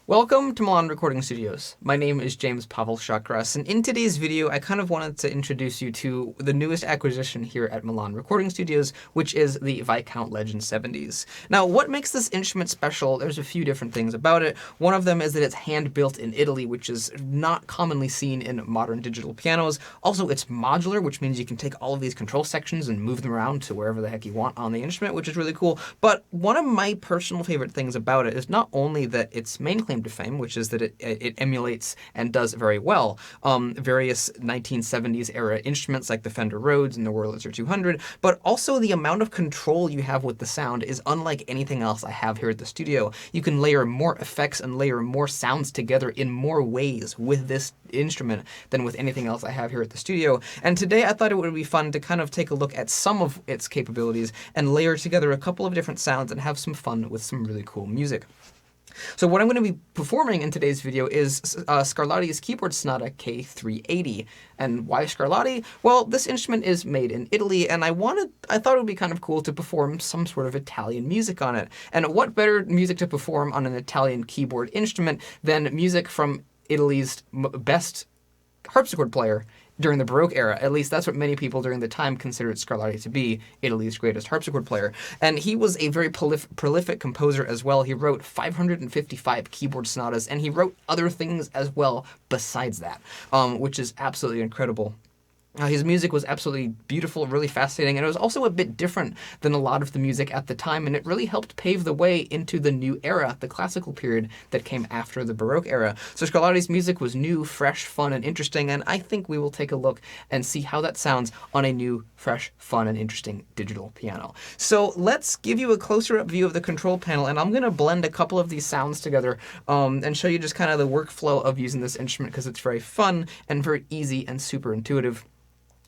Welcome to Milan Recording Studios. My name is James Pavel Shakras, and in today's video, I kind of wanted to introduce you to the newest acquisition here at Milan Recording Studios, which is the Viscount Legend 70s. Now, what makes this instrument special? There's a few different things about it. One of them is that it's hand-built in Italy, which is not commonly seen in modern digital pianos. Also, it's modular, which means you can take all of these control sections and move them around to wherever the heck you want on the instrument, which is really cool. But one of my personal favorite things about it is not only that its main claim to fame, which is that it emulates and does very well various 1970s era instruments like the Fender Rhodes and the Wurlitzer 200, but also the amount of control you have with the sound is unlike anything else I have here at the studio. You can layer more effects and layer more sounds together in more ways with this instrument than with anything else I have here at the studio. And today I thought it would be fun to kind of take a look at some of its capabilities and layer together a couple of different sounds and have some fun with some really cool music. So what I'm going to be performing in today's video is Scarlatti's keyboard sonata K.380. And why Scarlatti? Well, this instrument is made in Italy, and I thought it would be kind of cool to perform some sort of Italian music on it. And what better music to perform on an Italian keyboard instrument than music from Italy's best harpsichord player during the Baroque era. At least that's what many people during the time considered Scarlatti to be, Italy's greatest harpsichord player. And he was a very prolific composer as well. He wrote 555 keyboard sonatas, and he wrote other things as well besides that, which is absolutely incredible. His music was absolutely beautiful, really fascinating, and it was also a bit different than a lot of the music at the time, and it really helped pave the way into the new era, the classical period that came after the Baroque era. So Scarlatti's music was new, fresh, fun, and interesting, and I think we will take a look and see how that sounds on a new, fresh, fun, and interesting digital piano. So let's give you a closer up view of the control panel, and I'm going to blend a couple of these sounds together and show you just kind of the workflow of using this instrument, because it's very fun and very easy and super intuitive.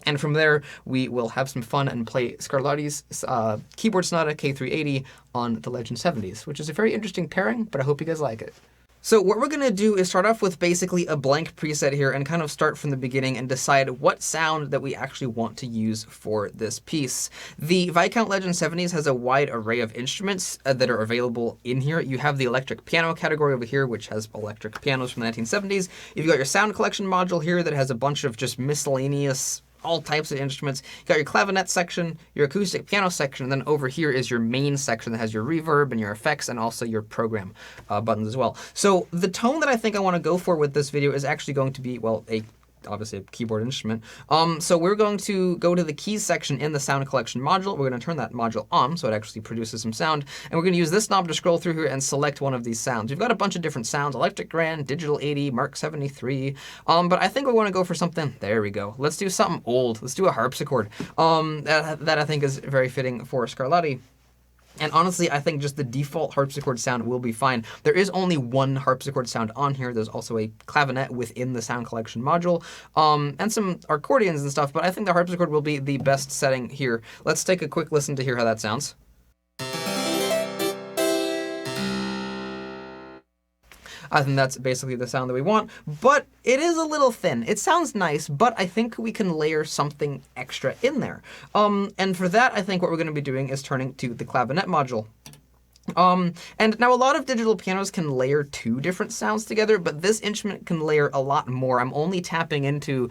And from there, we will have some fun and play Scarlatti's keyboard sonata K.380 on the Legend 70s, which is a very interesting pairing, but I hope you guys like it. So what we're going to do is start off with basically a blank preset here and kind of start from the beginning and decide what sound that we actually want to use for this piece. The Viscount Legend 70s has a wide array of instruments that are available in here. You have the electric piano category over here, which has electric pianos from the 1970s. You've got your sound collection module here that has a bunch of just miscellaneous all types of instruments. You got your clavinet section, your acoustic piano section, and then over here is your main section that has your reverb and your effects and also your program buttons as well. So the tone that I think I want to go for with this video is actually going to be, well, obviously a keyboard instrument. So we're going to go to the keys section in the sound collection module. We're going to turn that module on so it actually produces some sound. And we're going to use this knob to scroll through here and select one of these sounds. We've got a bunch of different sounds: electric grand, digital 80, Mark 73. But I think we want to go for something, there we go. Let's do something old. Let's do a harpsichord. That I think is very fitting for Scarlatti. And honestly, I think just the default harpsichord sound will be fine. There is only one harpsichord sound on here. There's also a clavinet within the sound collection module, and some accordions and stuff, but I think the harpsichord will be the best setting here. Let's take a quick listen to hear how that sounds. I think that's basically the sound that we want, but it is a little thin. It sounds nice, but I think we can layer something extra in there. And for that, I think what we're going to be doing is turning to the clavinet module. And now a lot of digital pianos can layer two different sounds together, but this instrument can layer a lot more. I'm only tapping into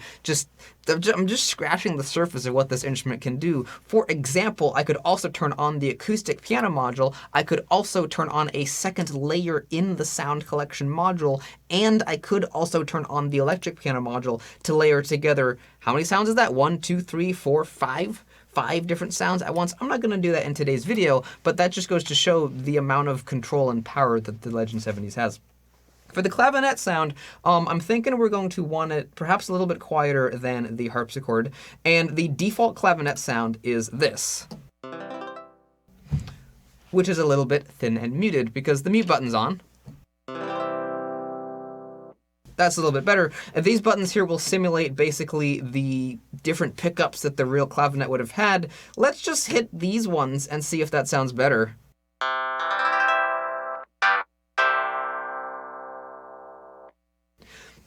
I'm just scratching the surface of what this instrument can do. For example, I could also turn on the acoustic piano module. I could also turn on a second layer in the sound collection module, and I could also turn on the electric piano module to layer together. How many sounds is that? 1, 2, 3, 4, 5? 5 different sounds at once. I'm not going to do that in today's video, but that just goes to show the amount of control and power that the Legend 70s has. For the clavinet sound, I'm thinking we're going to want it perhaps a little bit quieter than the harpsichord, and the default clavinet sound is this, which is a little bit thin and muted because the mute button's on. That's a little bit better. And these buttons here will simulate basically the different pickups that the real clavinet would have had. Let's just hit these ones and see if that sounds better.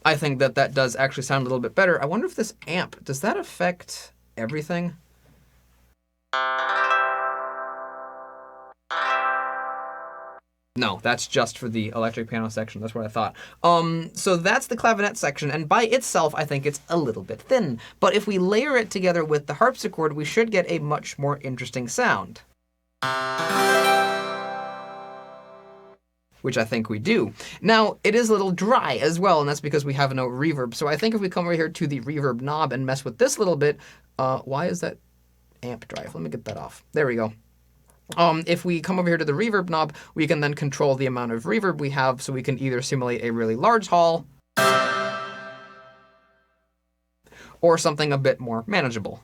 I think that that does actually sound a little bit better. I wonder if this amp, does that affect everything? No, that's just for the electric piano section. That's what I thought. So that's the clavinet section, and by itself, I think it's a little bit thin. But if we layer it together with the harpsichord, we should get a much more interesting sound. Which I think we do. Now, it is a little dry as well, and that's because we have no reverb. So I think if we come over here to the reverb knob and mess with this a little bit, why is that amp drive? Let me get that off. There we go. If we come over here to the reverb knob, we can then control the amount of reverb we have, so we can either simulate a really large hall or something a bit more manageable.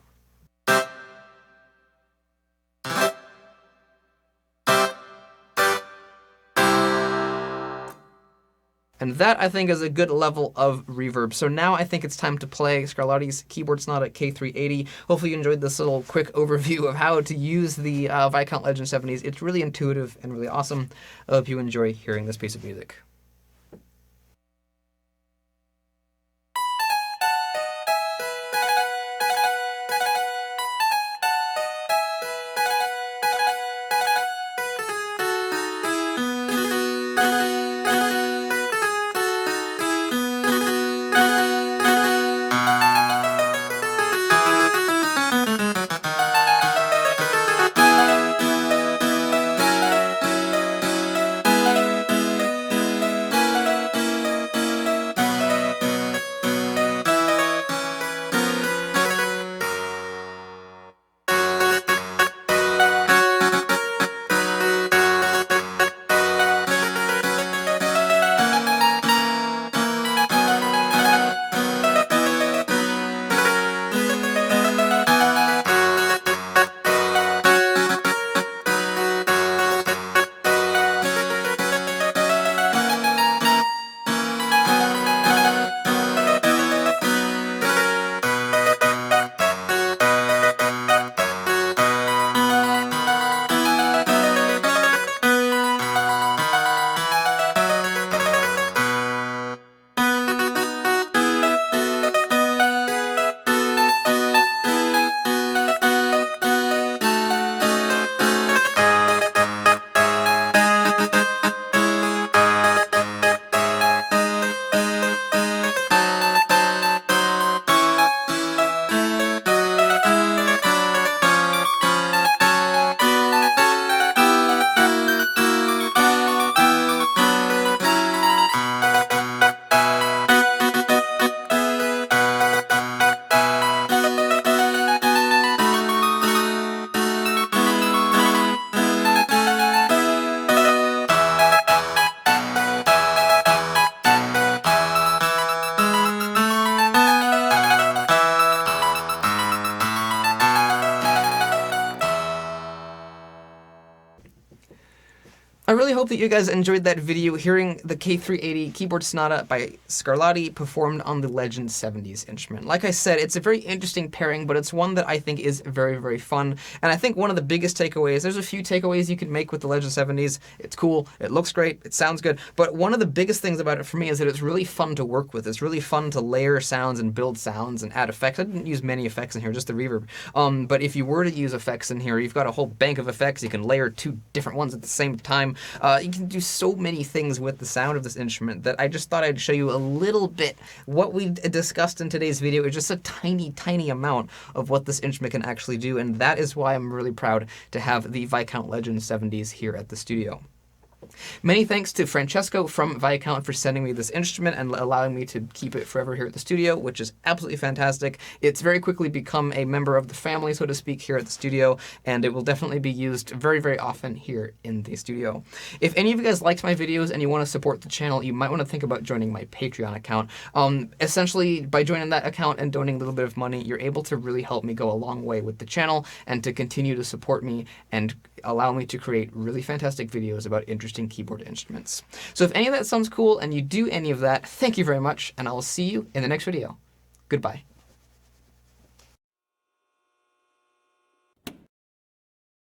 And that, I think, is a good level of reverb. So now I think it's time to play Scarlatti's Keyboard Sonata K.380. Hopefully you enjoyed this little quick overview of how to use the Viscount Legend 70s. It's really intuitive and really awesome. I hope you enjoy hearing this piece of music. I really hope that you guys enjoyed that video hearing the K.380 Keyboard Sonata by Scarlatti performed on the Legend 70s instrument. Like I said, it's a very interesting pairing, but it's one that I think is very, very fun. And I think one of the biggest takeaways, there's a few takeaways you can make with the Legend 70s. It's cool, it looks great, it sounds good, but one of the biggest things about it for me is that it's really fun to work with. It's really fun to layer sounds and build sounds and add effects. I didn't use many effects in here, just the reverb. But if you were to use effects in here, you've got a whole bank of effects. You can layer two different ones at the same time. You can do so many things with the sound of this instrument that I just thought I'd show you a little bit. What we discussed in today's video is just a tiny, tiny amount of what this instrument can actually do, and that is why I'm really proud to have the Viscount Legend 70s here at the studio. Many thanks to Francesco from Viscount for sending me this instrument and allowing me to keep it forever here at the studio, which is absolutely fantastic. It's very quickly become a member of the family, so to speak, here at the studio, and it will definitely be used very, very often here in the studio. If any of you guys liked my videos and you want to support the channel, you might want to think about joining my Patreon account. Essentially, by joining that account and donating a little bit of money, you're able to really help me go a long way with the channel and to continue to support me and allow me to create really fantastic videos about interesting keyboard instruments. So if any of that sounds cool and you do any of that, thank you very much, and I will see you in the next video. Goodbye.